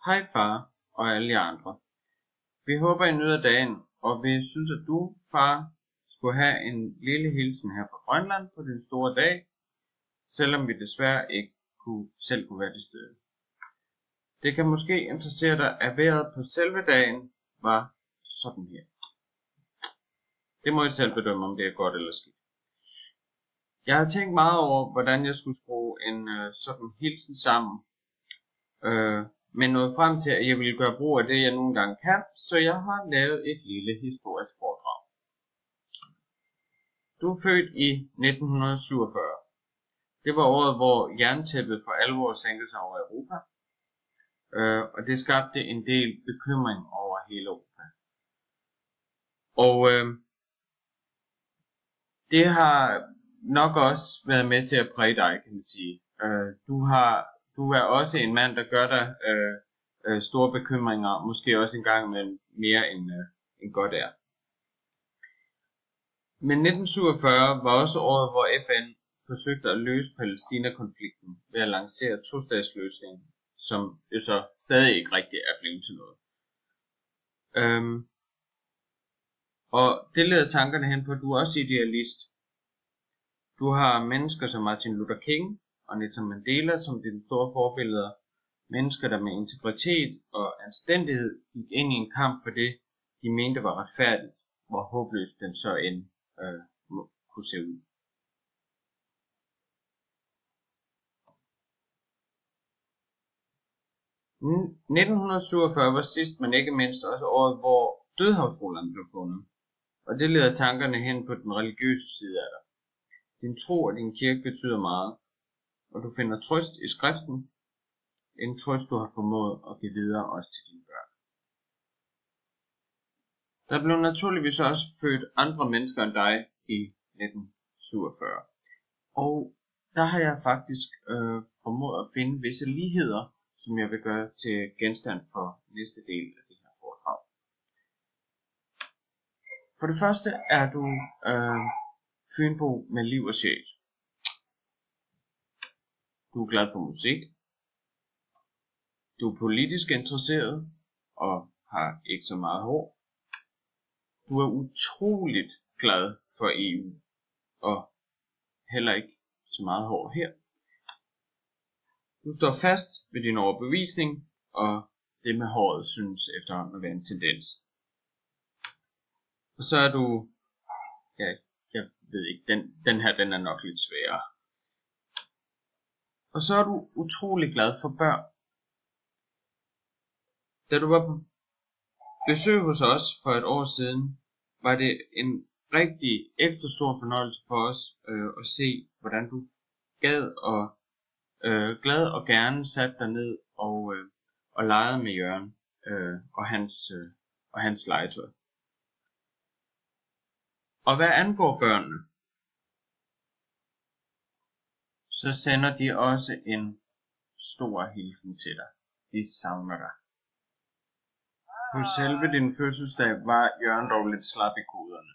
Hej far og alle jer andre. Vi håber I nyder dagen, og vi synes at du, far, skulle have en lille hilsen her fra Grønland på din store dag, selvom vi desværre ikke selv kunne være til stede. Det kan måske interessere dig, at vejret på selve dagen var sådan her. Det må I selv bedømme, om det er godt eller skidt. Jeg har tænkt meget over, hvordan jeg skulle skrue en sådan hilsen sammen, men nåede frem til, at jeg ville gøre brug af det, jeg nogle gange kan, så jeg har lavet et lille historisk foredrag. Du er født i 1947. Det var året, hvor jerntæppet for alvor sænkede sig over Europa, og det skabte en del bekymring over hele Europa. Og det har nok også været med til at præge dig, kan man sige. Du er også en mand, der gør dig store bekymringer, måske også en gang med mere end godt er. Men 1947 var også året, hvor FN forsøgte at løse Palæstina-konflikten ved at lancere tostatsløsningen, som jo så stadig ikke rigtig er blevet til noget. Og det leder tankerne hen på, at du er også idealist. Du har mennesker som Martin Luther King og Nelson Mandela som dine store forbilleder. Mennesker, der med integritet og anstændighed gik ind i en kamp for det, de mente var retfærdigt, hvor håbløst den så end kunne se ud. I 1947 var sidst, men ikke mindst også året, hvor dødehavsrullerne blev fundet. Og det leder tankerne hen på den religiøse side af dig. Din tro og din kirke betyder meget, og du finder trøst i skriften, en trøst du har formået at give videre også til dine børn. Der blev naturligvis også født andre mennesker end dig i 1947, og der har jeg faktisk formået at finde visse ligheder, som jeg vil gøre til genstand for næste del af det her foredrag. For det første er du fynbo med liv og sjæl. Du er glad for musik. Du er politisk interesseret og har ikke så meget hår. Du er utroligt glad for EU og heller ikke så meget hår her. Du står fast ved din overbevisning, og det med håret synes efterhånden at være en tendens. Og så er du, ja, jeg ved ikke, den her den er nok lidt sværere. Og så er du utrolig glad for børn. Da du var på besøg hos os for et år siden, var det en rigtig ekstra stor fornøjelse for os at se, hvordan du glad og gerne satte dig ned og legede med Jørgen og hans legetøj. Og hvad angår børnene, så sender de også en stor hilsen til dig. De savner dig. På selve din fødselsdag var Jørgen dog lidt slap i koderne.